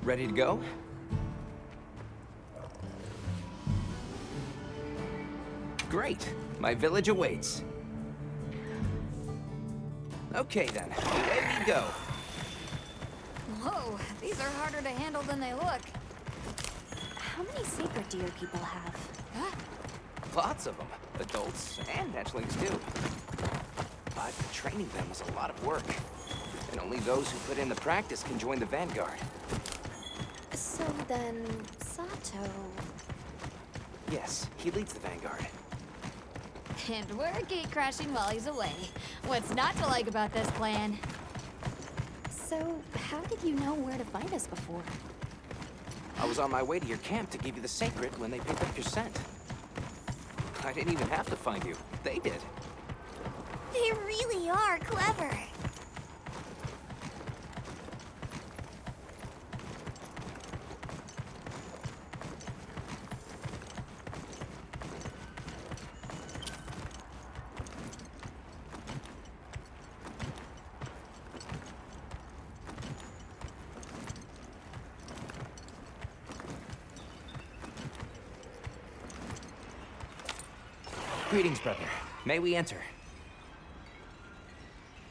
Ready to go? Great. My village awaits. Okay then, away we go. Whoa, these are harder to handle than they look. How many sacred deer people have? Huh? Lots of them. Adults and hatchlings too. But training them is a lot of work. And only those who put in the practice can join the Vanguard. So then, Sato... Yes, he leads the Vanguard. And we're gate crashing while he's away. What's not to like about this plan? So, how did you know where to find us before? I was on my way to your camp to give you the sacred when they picked up your scent. I didn't even have to find you. They did. They really are clever. Greetings, brother. May we enter?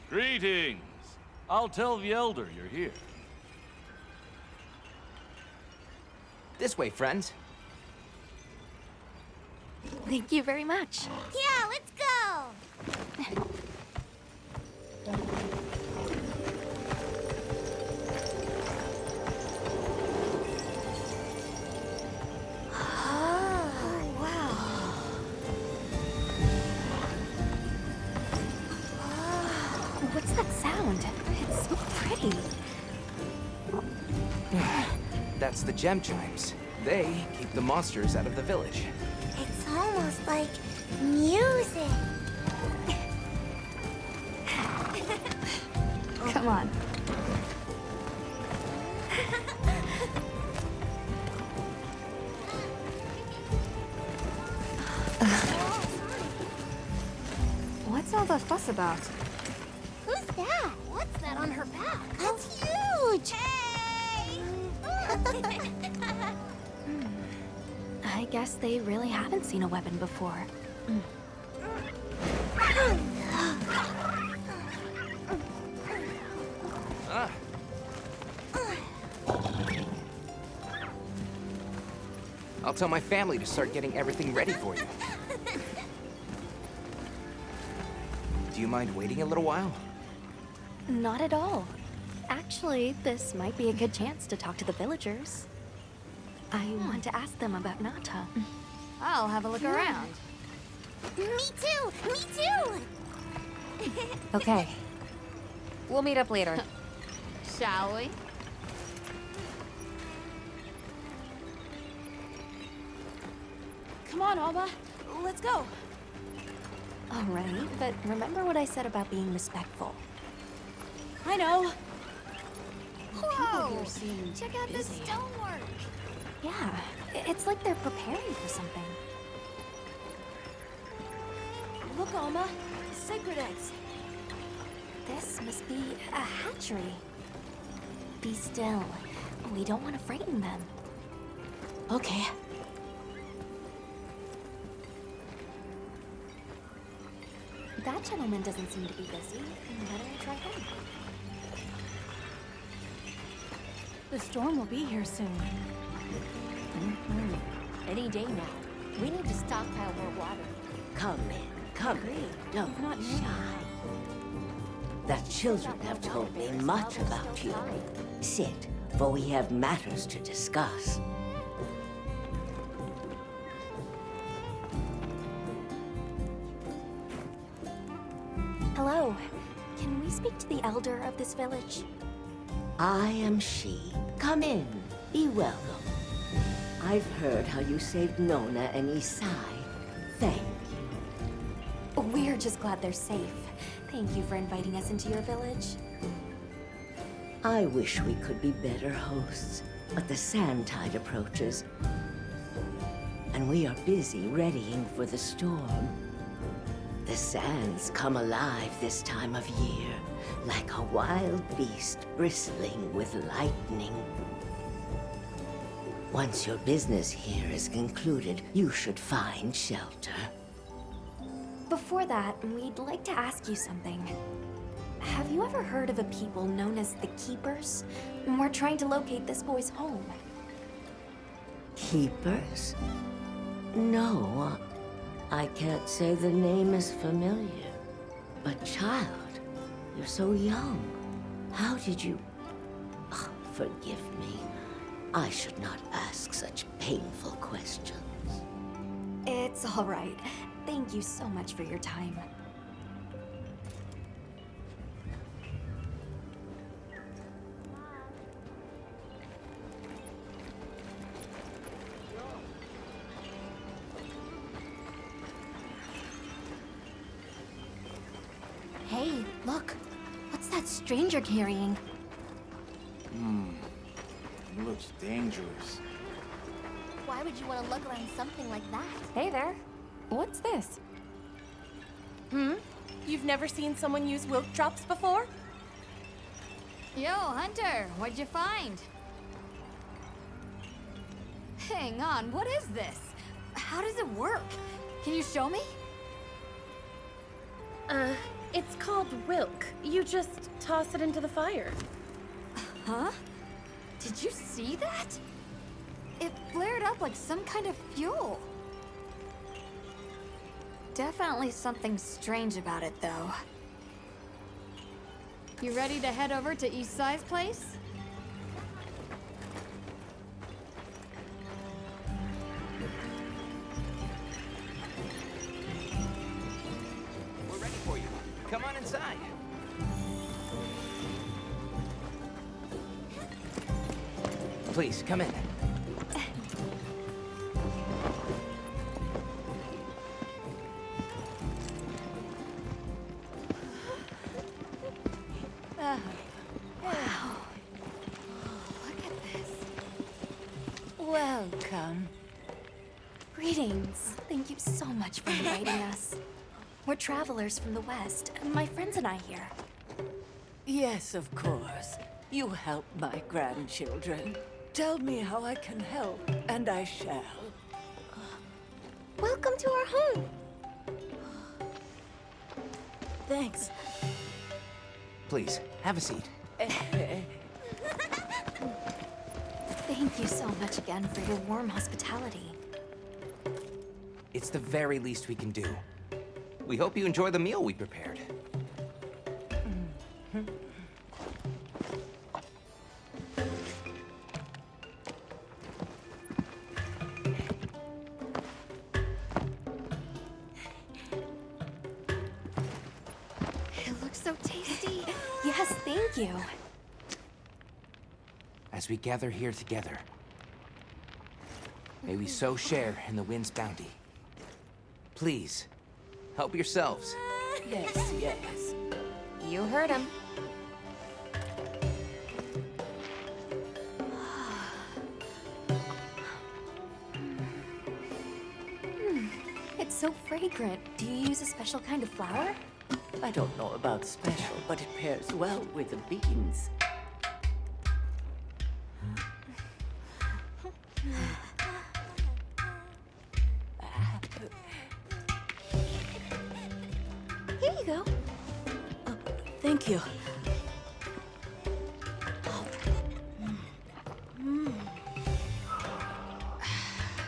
Greetings. I'll tell the Elder you're here. This way, friends. Thank you very much. Yeah, let's go. What's that sound? It's so pretty. That's the gem chimes. They keep the monsters out of the village. It's almost like music. Come on. What's all the fuss about? Who's that? What's that on her back? That's huge. Hey! I guess they really haven't seen a weapon before. Ah. I'll tell my family to start getting everything ready for you. Do you mind waiting a little while? Not at all. Actually, this might be a good chance to talk to the villagers. I want to ask them about Nata. I'll have a look around. Me too! Me too! Okay. We'll meet up later. Shall we? Come on, Alma. Let's go. All right, but remember what I said about being respectful. I know. Whoa! here seem Check out this busy. stonework. Yeah, it's like they're preparing for something. Look, Alma. Sacred eggs. This must be a hatchery. Be still. We don't want to frighten them. Okay. That gentleman doesn't seem to be busy. Better try him. The storm will be here soon. Any day now. We need to stockpile more water. Come in, come in. Don't Not be me. shy. The children have told me much about you. Sit, for we have matters to discuss. Hello. Can we speak to the elder of this village? I am she. Come in. Be welcome. I've heard how you saved Nona and Isai. Thank you. We're just glad they're safe. Thank you for inviting us into your village. I wish we could be better hosts, but the sand tide approaches, and we are busy readying for the storm. The sands come alive this time of year, like a wild beast bristling with lightning. Once your business here is concluded, you should find shelter. Before that, we'd like to ask you something. Have you ever heard of a people known as the Keepers? We're trying to locate this boy's home. Keepers? No, I can't say the name is familiar. But child, you're so young. How did you... Oh, forgive me. I should not ask such painful questions. It's all right. Thank you so much for your time. Hey, look. What's that stranger carrying? It looks dangerous. Why would you want to lug around something like that? Hey there. What's this? You've never seen someone use wilk drops before? Yo, Hunter, what'd you find? Hang on, what is this? How does it work? Can you show me? It's called wilk. You just toss it into the fire. Huh? Did you see that? It flared up like some kind of fuel. Definitely something strange about it, though. You ready to head over to East Side's place? We're ready for you. Come on inside. Please, come in. Look at this. Welcome. Greetings. Thank you so much for inviting us. We're travelers from the West, and my friends and I here. Yes, of course. You help my grandchildren. Tell me how I can help, and I shall. Welcome to our home. Thanks. Please, have a seat. Thank you so much again for your warm hospitality. It's the very least we can do. We hope you enjoy the meal we prepared. It looks so tasty. Yes, thank you. As we gather here together, may we so share in the wind's bounty. Please, help yourselves. Yes, yes. You heard him. It's so fragrant. Do you use a special kind of flour? I don't know about special, but it pairs well with the beans. Here you go. Thank you.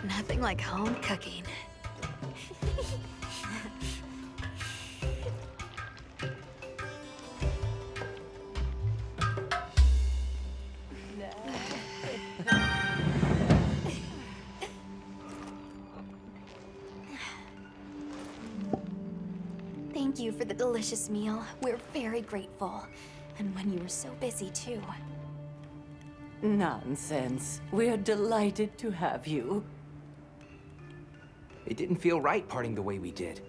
Nothing like home cooking. Thank you for the delicious meal. We're very grateful. And when you were so busy, too. Nonsense. We're delighted to have you. It didn't feel right parting the way we did.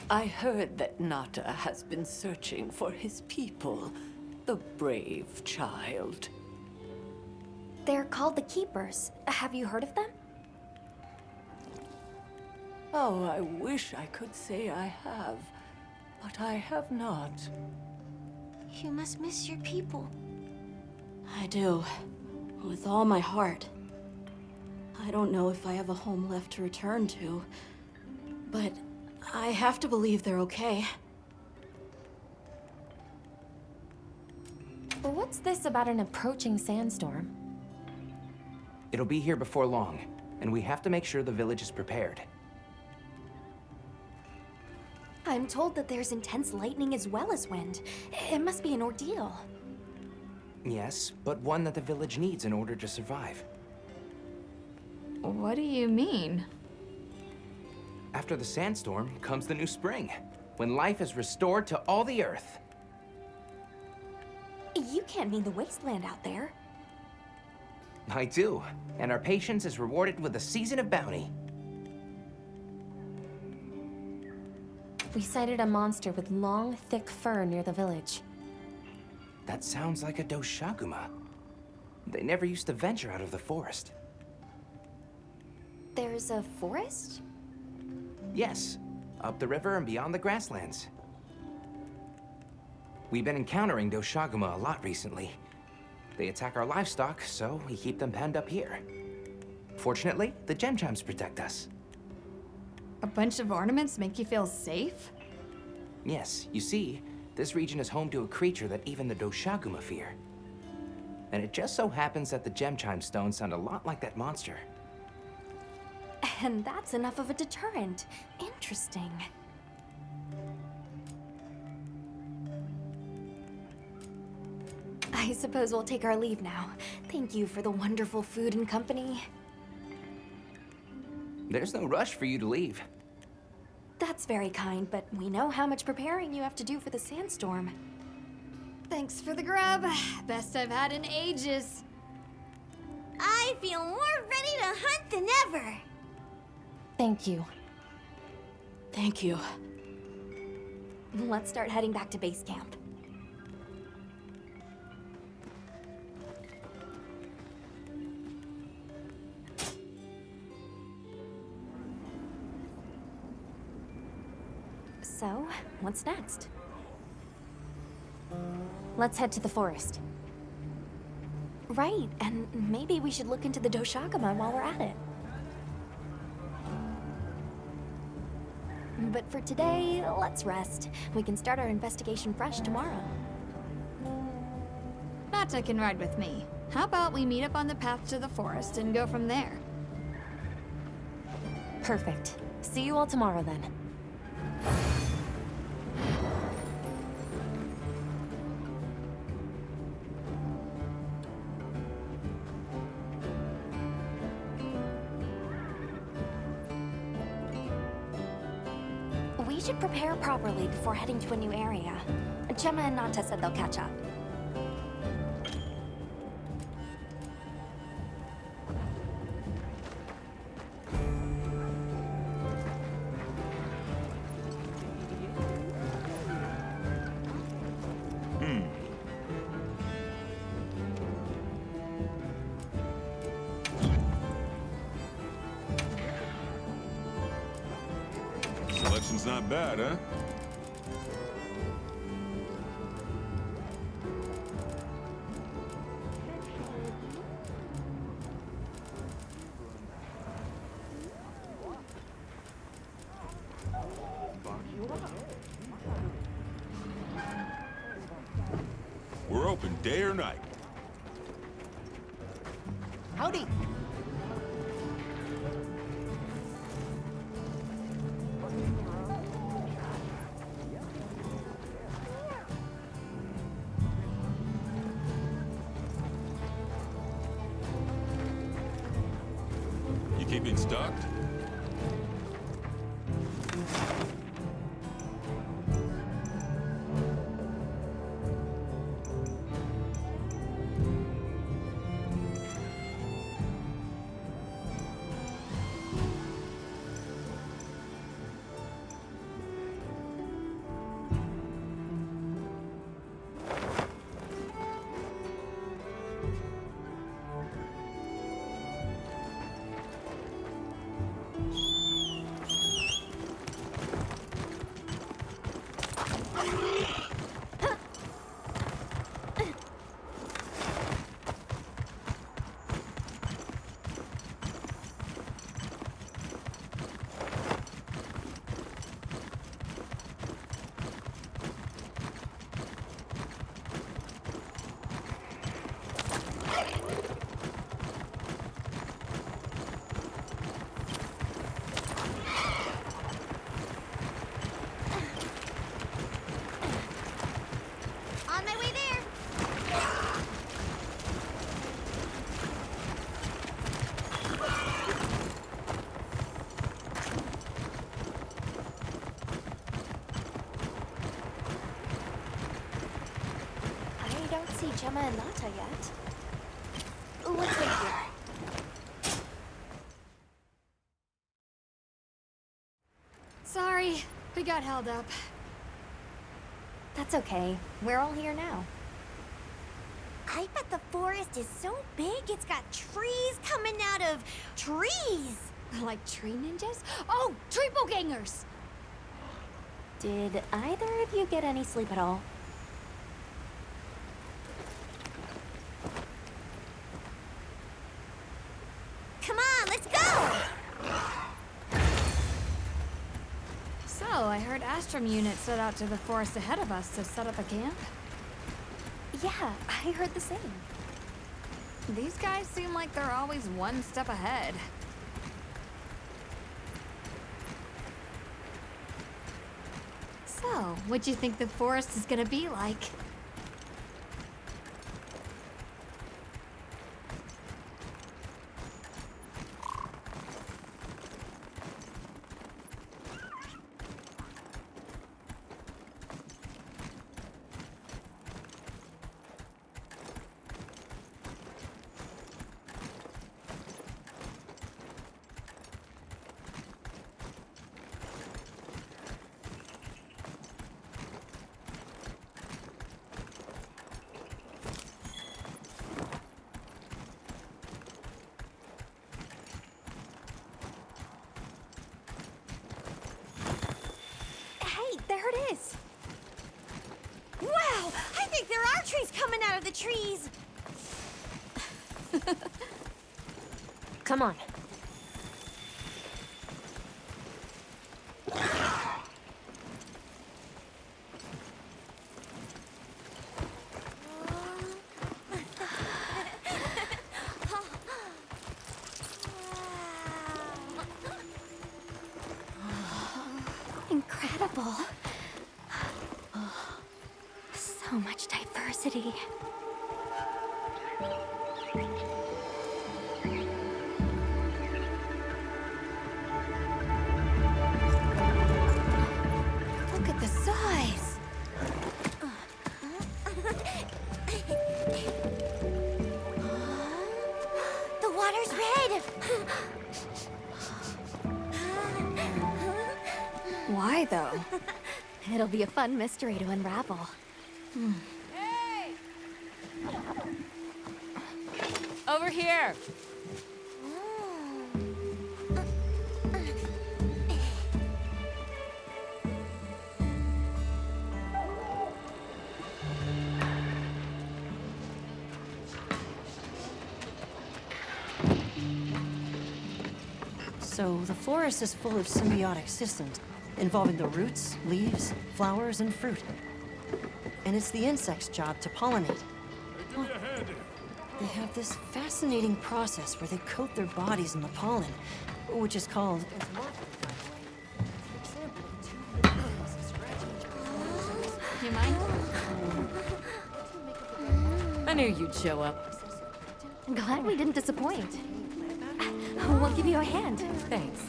I heard that Nata has been searching for his people. The brave child. They're called the Keepers. Have you heard of them? Oh, I wish I could say I have, but I have not. You must miss your people. I do. With all my heart. I don't know if I have a home left to return to, but I have to believe they're okay. But what's this about an approaching sandstorm? It'll be here before long, and we have to make sure the village is prepared. I'm told that there's intense lightning as well as wind. It must be an ordeal. Yes, but one that the village needs in order to survive. What do you mean? After the sandstorm comes the new spring, when life is restored to all the earth. You can't mean the wasteland out there. I do, and our patience is rewarded with a season of bounty. We sighted a monster with long, thick fur near the village. That sounds like a Doshaguma. They never used to venture out of the forest. There's a forest? Yes, up the river and beyond the grasslands. We've been encountering Doshaguma a lot recently. They attack our livestock, so we keep them penned up here. Fortunately, the gem chimes protect us. A bunch of ornaments make you feel safe? Yes, you see, this region is home to a creature that even the Doshaguma fear. And it just so happens that the gem chime stones sound a lot like that monster. And that's enough of a deterrent. Interesting. I suppose we'll take our leave now. Thank you for the wonderful food and company. There's no rush for you to leave. That's very kind, but we know how much preparing you have to do for the sandstorm. Thanks for the grub. Best I've had in ages. I feel more ready to hunt than ever. Thank you. Thank you. Let's start heading back to base camp. So, what's next? Let's head to the forest. Right, and maybe we should look into the Doshagama while we're at it. But for today, let's rest. We can start our investigation fresh tomorrow. Nata can ride with me. How about we meet up on the path to the forest and go from there? Perfect. See you all tomorrow then. We should prepare properly before heading to a new area. Gemma and Nata said they'll catch up. Selection's not bad, huh? We're open day or night. Howdy. You keeping stocked? Gemma and Nata yet. Let's wait here. Sorry, we got held up. That's okay. We're all here now. I bet the forest is so big it's got trees coming out of trees. Like tree ninjas? Oh, triple gangers! Did either of you get any sleep at all? Come on, let's go! So, I heard Astrum unit set out to the forest ahead of us to set up a camp. Yeah, I heard the same. These guys seem like they're always one step ahead. So, what do you think the forest is gonna be like? There it is. Wow! I think there are trees coming out of the trees! Come on. Incredible. So much diversity. Look at the size! The water's red! Why, though? It'll be a fun mystery to unravel. Hey! Over here! So, the forest is full of symbiotic systems, involving the roots, leaves, flowers, and fruit. And it's the insect's job to pollinate. Give me a hand here. They have this fascinating process where they coat their bodies in the pollen, which is called... You mind? I knew you'd show up. Glad we didn't disappoint. We'll give you a hand. Thanks.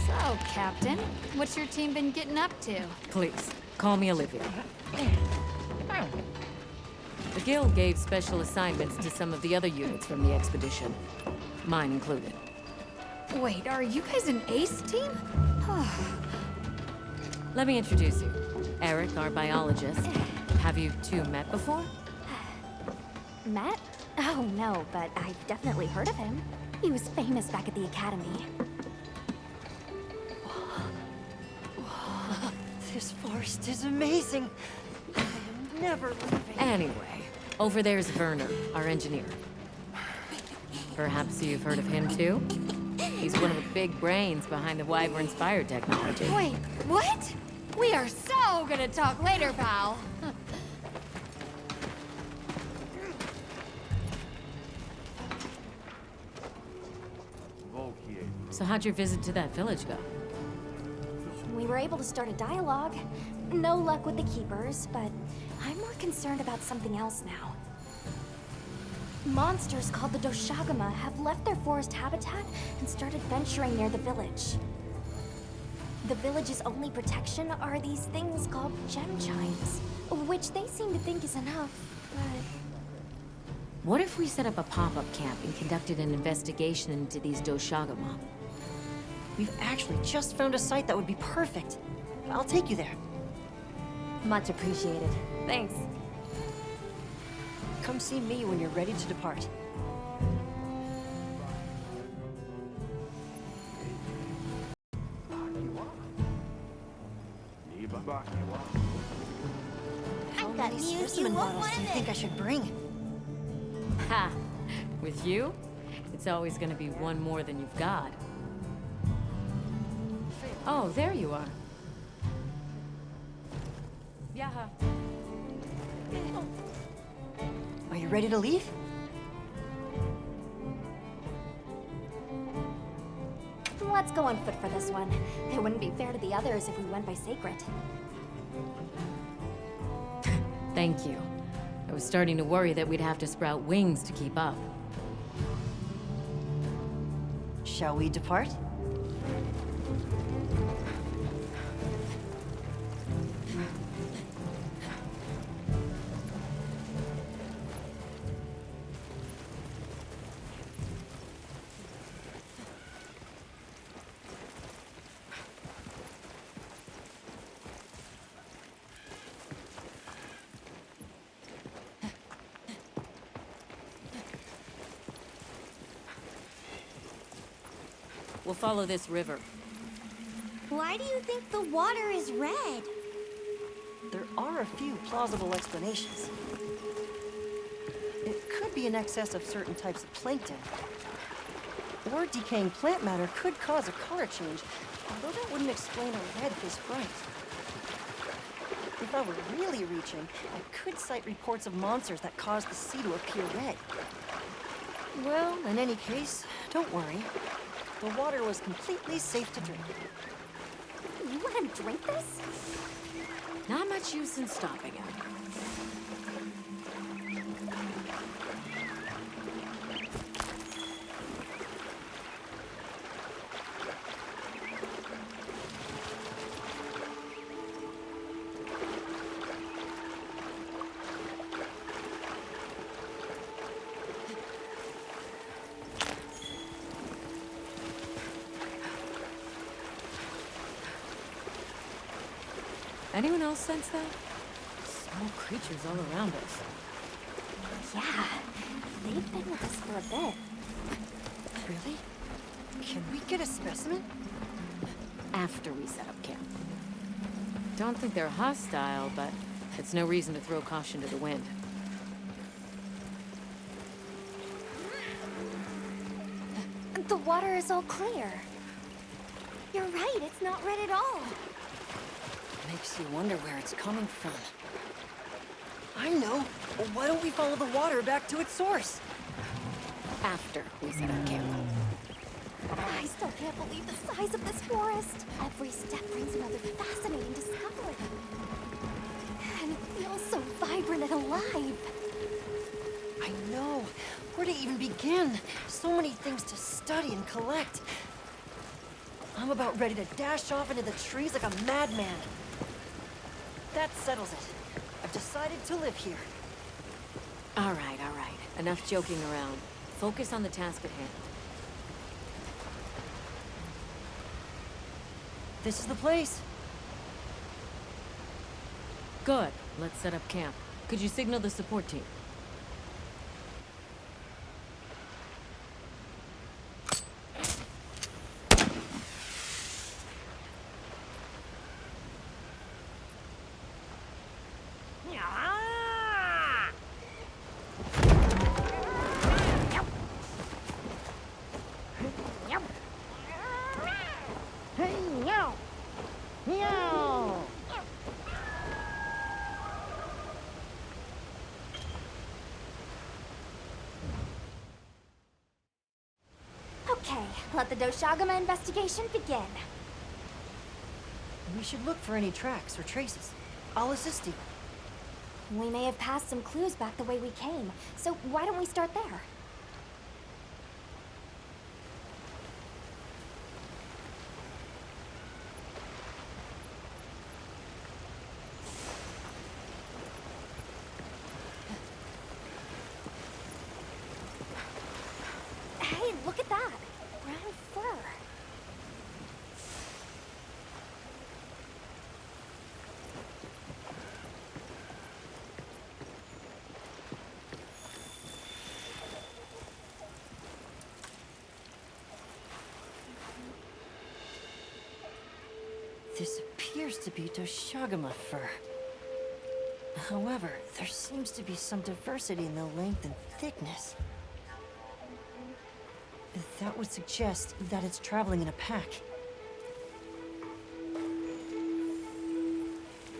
So, Captain, what's your team been getting up to? Please, call me Olivia. The Guild gave special assignments to some of the other units from the expedition. Mine included. Wait, are you guys an ace team? Let me introduce you. Eric, our biologist. Have you two met before? Matt? Oh, no, but I've definitely heard of him. He was famous back at the academy. This forest is amazing. I am never leaving. Anyway, over there's Werner, our engineer. Perhaps you've heard of him too? He's one of the big brains behind the Wyvern-inspired technology. Wait, what? We are so gonna talk later, pal. So how'd your visit to that village go? We were able to start a dialogue. No luck with the Keepers, but I'm more concerned about something else now. Monsters called the Doshagama have left their forest habitat and started venturing near the village. The village's only protection are these things called gem chimes, which they seem to think is enough, but... What if we set up a pop-up camp and conducted an investigation into these Doshagama? We've actually just found a site that would be perfect. I'll take you there. Much appreciated. Thanks. Come see me when you're ready to depart. How I've got many news you specimen won't bottles do you want think I should bring? Ha! With you, it's always gonna be one more than you've got. Oh, there you are. Yeah. Are you ready to leave? Let's go on foot for this one. It wouldn't be fair to the others if we went by Sacred. Thank you. I was starting to worry that we'd have to sprout wings to keep up. Shall we depart? We'll follow this river. Why do you think the water is red? There are a few plausible explanations. It could be in excess of certain types of plankton. Or decaying plant matter could cause a color change, although that wouldn't explain a red this bright. If I were really reaching, I could cite reports of monsters that cause the sea to appear red. Well, in any case, don't worry. The water was completely safe to drink. You let him drink this? Not much use in stopping him. Anyone else sense that? Small creatures all around us. Yeah, they've been with us for a bit. Really? Can we get a specimen? After we set up camp. Don't think they're hostile, but it's no reason to throw caution to the wind. The water is all clear. You're right, it's not red at all. Makes you wonder where it's coming from. I know. Well, why don't we follow the water back to its source? After we set up camp. I still can't believe the size of this forest. Every step brings another fascinating discovery. And it feels so vibrant and alive. I know. Where to even begin? So many things to study and collect. I'm about ready to dash off into the trees like a madman. That settles it. I've decided to live here. All right, all right. Enough joking around. Focus on the task at hand. This is the place. Good. Let's set up camp. Could you signal the support team? Okay, let the Doshagama investigation begin. We should look for any tracks or traces. I'll assist you. We may have passed some clues back the way we came, so why don't we start there? Hey, look at that! Brown fur. This appears to be Doshagama fur. However, there seems to be some diversity in the length and thickness. That would suggest that it's traveling in a pack.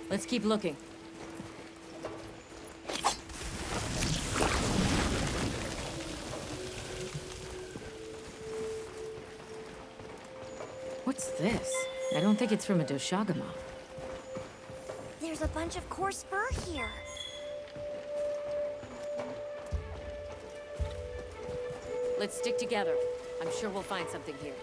Let's keep looking. What's this? I don't think it's from a Doshagama. There's a bunch of coarse fur here. Let's stick together. I'm sure we'll find something here.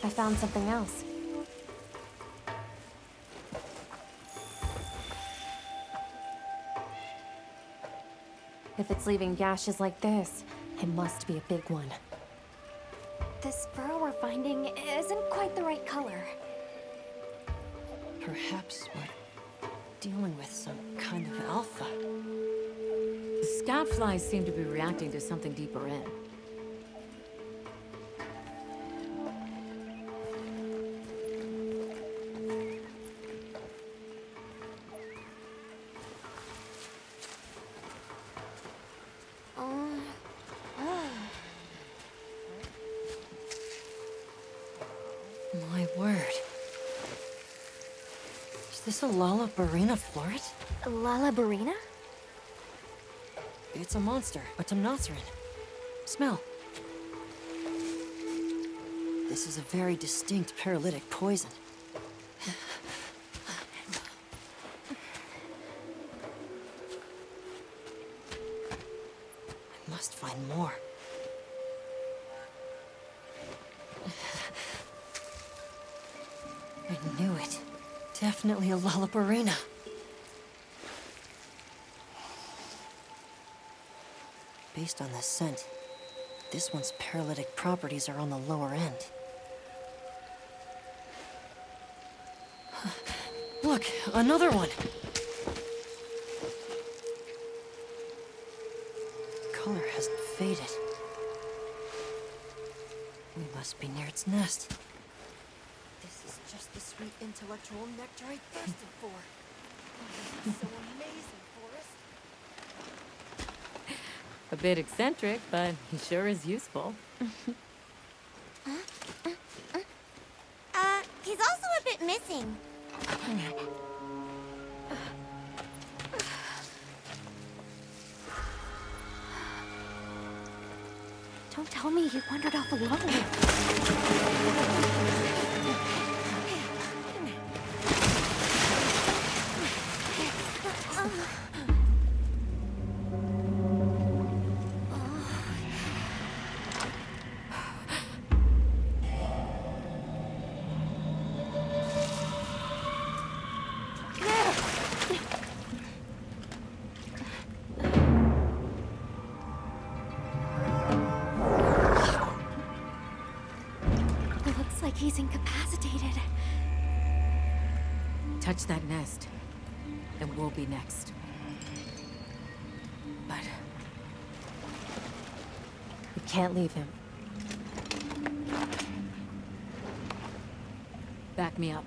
I found something else. If it's leaving gashes like this, it must be a big one. This fur we're finding isn't quite the right color. Perhaps we're dealing with some kind of alpha. The scout flies seem to be reacting to something deeper in. My word. Is this a Lalabarina floret? Lalabarina? It's a monster, a Temnoceran. Smell. This is a very distinct paralytic poison. I must find more. I knew it. Definitely a Lalabarina. Based on the scent, this one's paralytic properties are on the lower end. Look, another one! Color hasn't faded. We must be near its nest. This is just the sweet intellectual nectar I thirsted for. Oh, this is so amazing, Forrest. A bit eccentric, but he sure is useful. He's also a bit missing. Don't tell me he wandered off alone. Looks like he's incapacitated. Touch that nest, and we'll be next. But We can't leave him. back me up.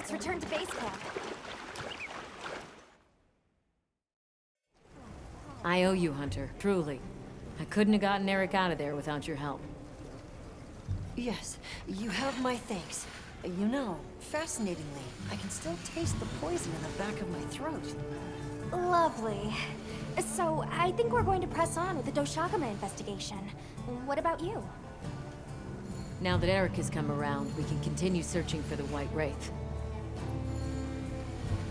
Let's return to base camp. I owe you, Hunter, truly. I couldn't have gotten Eric out of there without your help. Yes, you have my thanks. You know, fascinatingly, I can still taste the poison in the back of my throat. Lovely. So, I think we're going to press on with the Doshagama investigation. What about you? Now that Eric has come around, we can continue searching for the White Wraith.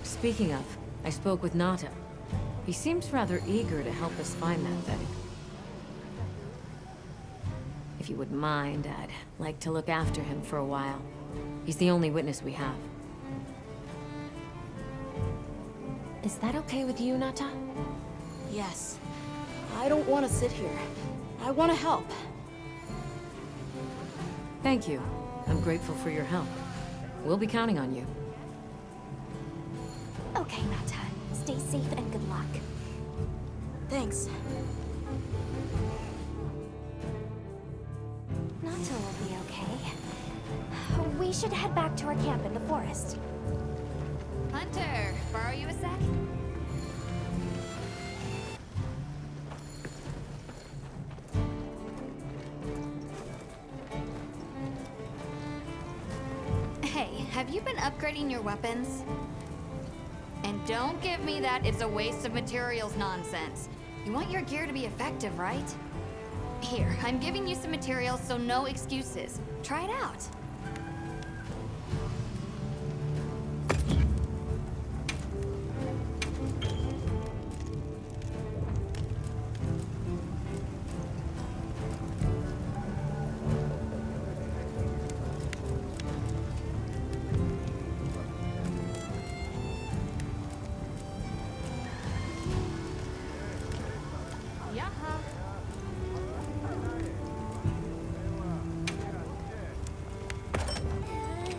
Speaking of, I spoke with Nata. He seems rather eager to help us find that thing. If you wouldn't mind, I'd like to look after him for a while. He's the only witness we have. Is that okay with you, Nata? Yes. I don't want to sit here. I want to help. Thank you. I'm grateful for your help. We'll be counting on you. Okay, Nata. Stay safe and good luck. Thanks. Nata will be okay. We should head back to our camp in the forest. Hunter, borrow you a sec? Hey, have you been upgrading your weapons? And don't give me that it's a waste of materials nonsense. You want your gear to be effective, right? Here, I'm giving you some materials, so no excuses. Try it out.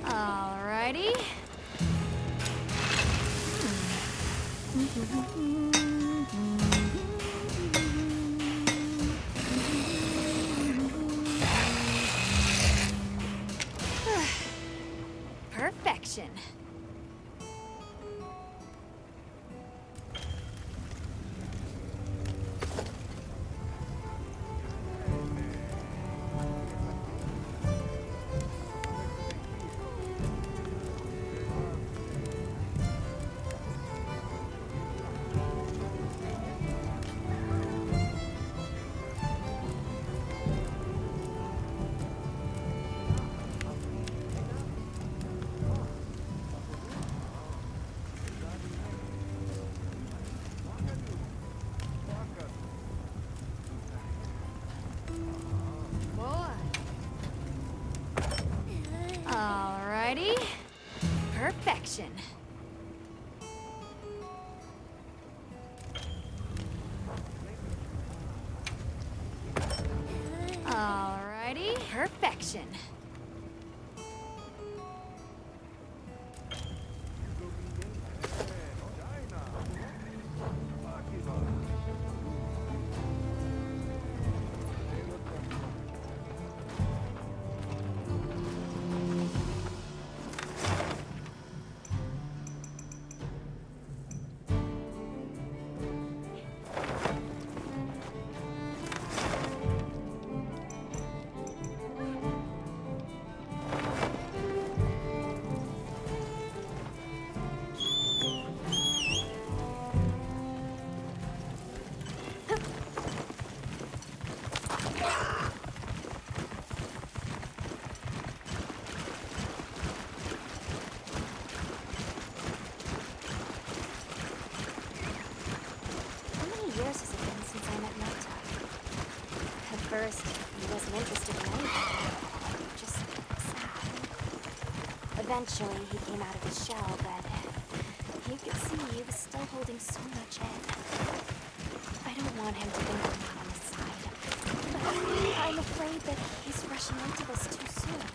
Alrighty. Perfection. Alrighty. Perfection. Alrighty. Perfection. Years has it been since I met Nata? At first, he wasn't interested in anything. Just sad. Eventually, he came out of his shell, but you could see he was still holding so much in. I don't want him to think I'm not on his side. But I'm afraid that he's rushing into this too soon.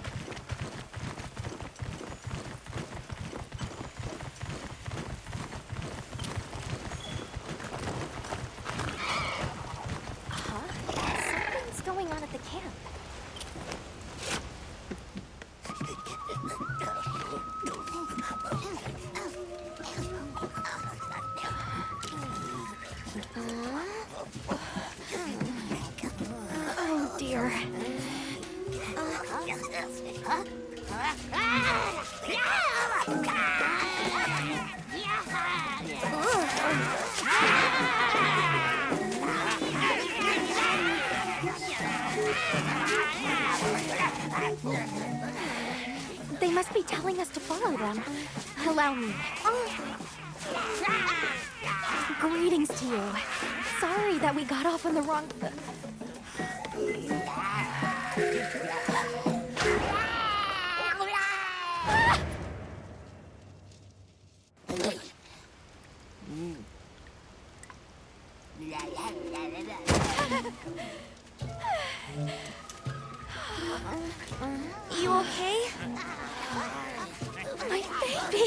Going on at the camp? They must be telling us to follow them. Allow me. Greetings to you. Sorry that we got off on the wrong... You okay? My baby!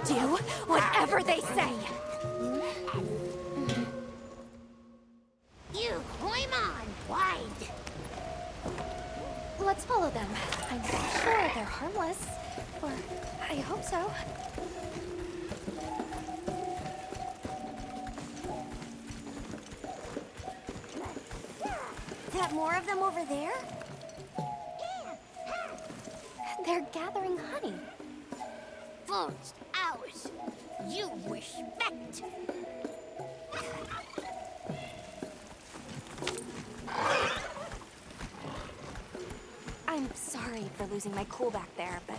Do whatever they say! You climb on, wide. Let's follow them. I'm sure they're harmless. Or I hope so. Got more of them over there? They're gathering honey. Forest ours. You respect. I'm sorry for losing my cool back there, but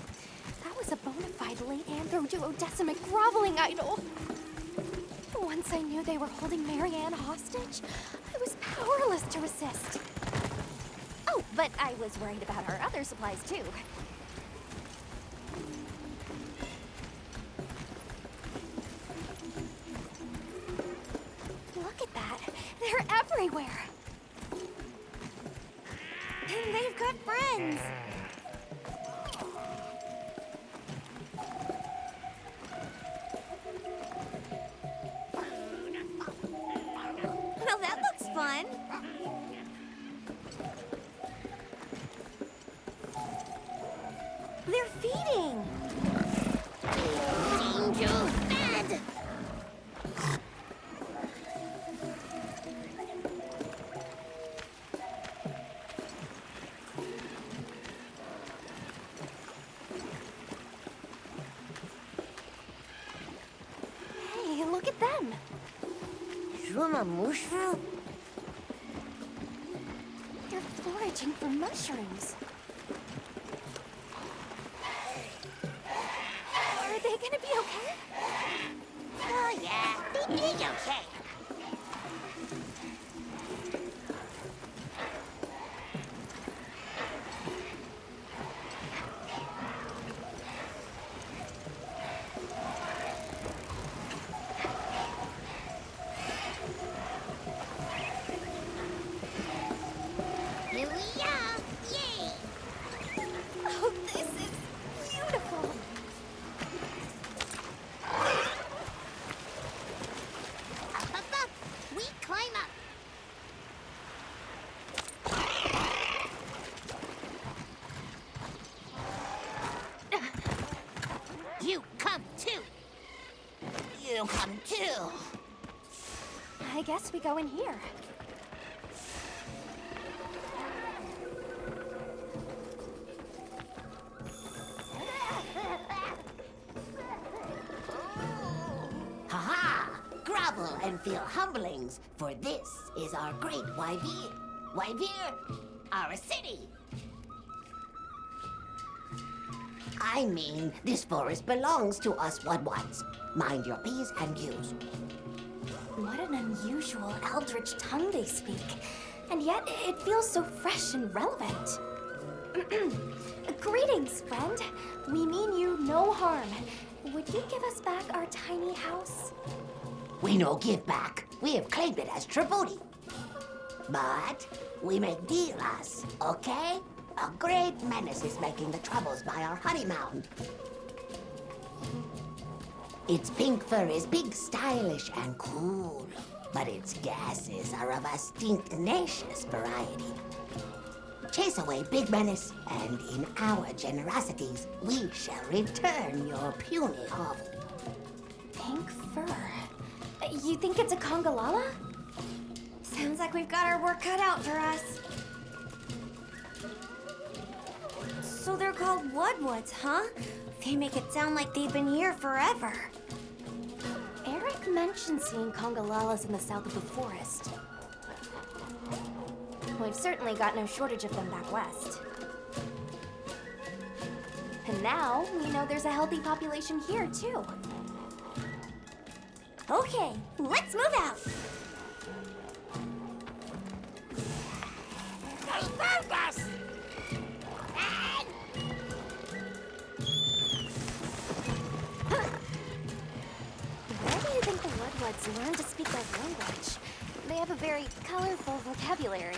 that was a bona fide late anthro-duodecimic groveling idol. Once I knew they were holding Marianne hostage, I was powerless to resist. Oh, but I was worried about our other supplies too. Look at that. They're everywhere. And they've got friends. Well, that looks fun. They're feeding. Angel fed. Hey, look at them. They're foraging for mushrooms. Are they gonna be okay? Oh, yeah. Be okay. Here we are. Yay! Oh, this is beautiful. Up. We climb up. You come too. You come too. I guess we go in here. Ha-ha! Grovel and feel humblings, for this is our great Wyvir. Wyvir, our city. I mean, this forest belongs to us Wudwuds. Mind your P's and Q's. What an unusual eldritch tongue they speak. And yet, it feels so fresh and relevant. Greetings, friend. We mean you no harm. Would you give us back our tiny house? We no give back. We have claimed it as tribute. But we make deal us, okay? A great menace is making the troubles by our honey mound. Its pink fur is big, stylish, and cool, but its gases are of a stinknacious variety. Chase away Big Menace, and in our generosities, we shall return your puny hovel. Pink fur. You think it's a Congalala? Sounds like we've got our work cut out for us. So they're called Woodwoods, huh? They make it sound like they've been here forever. Eric mentioned seeing Congolalas in the south of the forest. We've certainly got no shortage of them back west. And now, we know there's a healthy population here, too. Okay, let's move out. Where do you think the Woodwoods learned to speak their language? They have a very colorful vocabulary.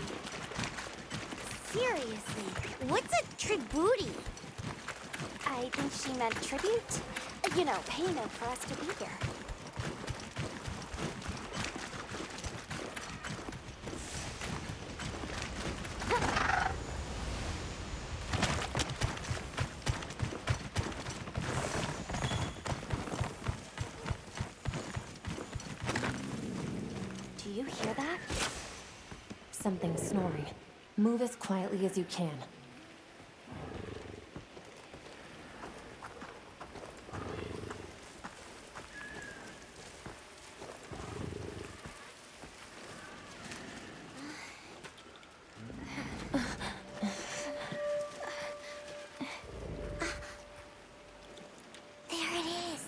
Seriously, what's a tribooty? I think she meant tribute. You know, payment for us to be here. Do you hear that? Something snoring. Move as quietly as you can. There it is.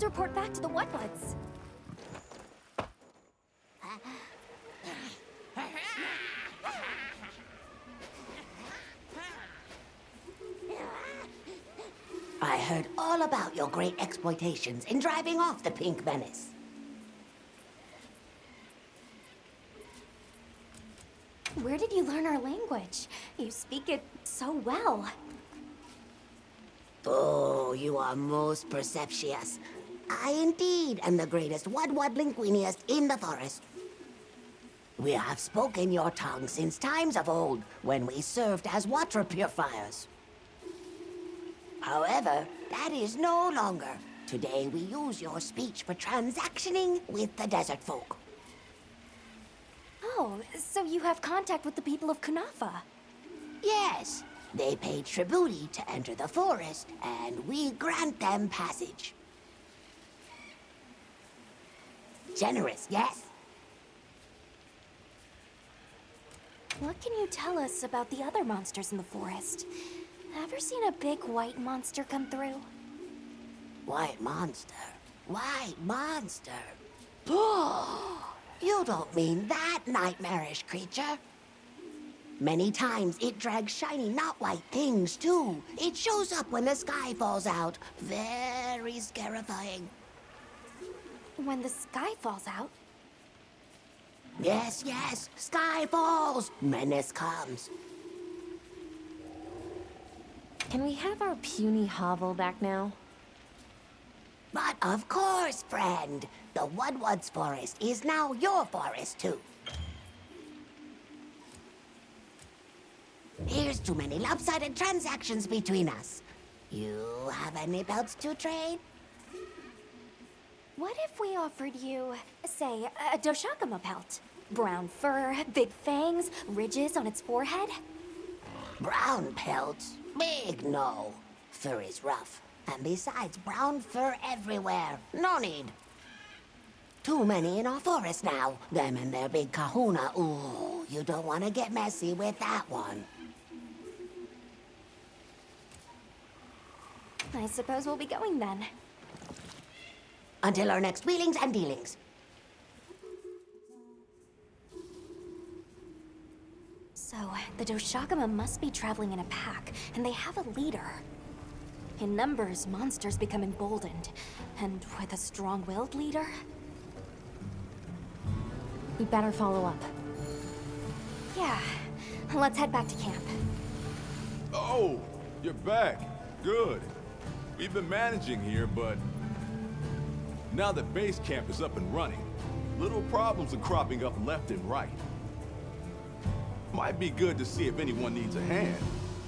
to report back to the Wetwoods. I heard all about your great exploitations in driving off the Pink Menace. Where did you learn our language? You speak it so well. Oh, you are most perceptious. I indeed am the greatest Wudwud linguinist in the forest. We have spoken your tongue since times of old, when we served as water purifiers. However, that is no longer. Today we use your speech for transactioning with the desert folk. Oh, so you have contact with the people of Kunafa? Yes, they pay tribute to enter the forest, and we grant them passage. Generous, yes? What can you tell us about the other monsters in the forest? Ever seen a big white monster come through? White monster? White monster? Oh, you don't mean that nightmarish creature? Many times it drags shiny, not white things, too. It shows up when the sky falls out. Very scarifying. When the sky falls out? Yes, yes. Sky falls. Menace comes. Can we have our puny hovel back now? But of course, friend. The Wudwud's forest is now your forest, too. Here's too many lopsided transactions between us. You have any belts to trade? What if we offered you, say, a Doshakama pelt? Brown fur, big fangs, ridges on its forehead? Brown pelts? Big no. Fur is rough. And besides, brown fur everywhere. No need. Too many in our forest now. Them and their big kahuna. Ooh, you don't want to get messy with that one. I suppose we'll be going then. Until our next wheelings and dealings. So, the Doshakama must be traveling in a pack, and they have a leader. In numbers, monsters become emboldened. And with a strong-willed leader? We better follow up. Yeah. Let's head back to camp. Oh, you're back. Good. We've been managing here, but now that base camp is up and running, little problems are cropping up left and right. Might be good to see if anyone needs a hand,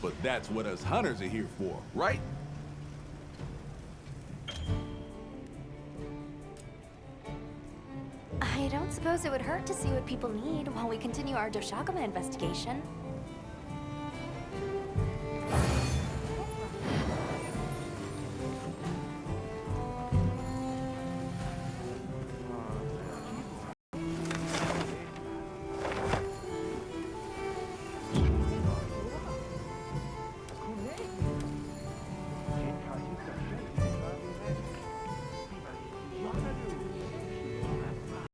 but that's what us hunters are here for, right? I don't suppose it would hurt to see what people need while we continue our Doshakama investigation.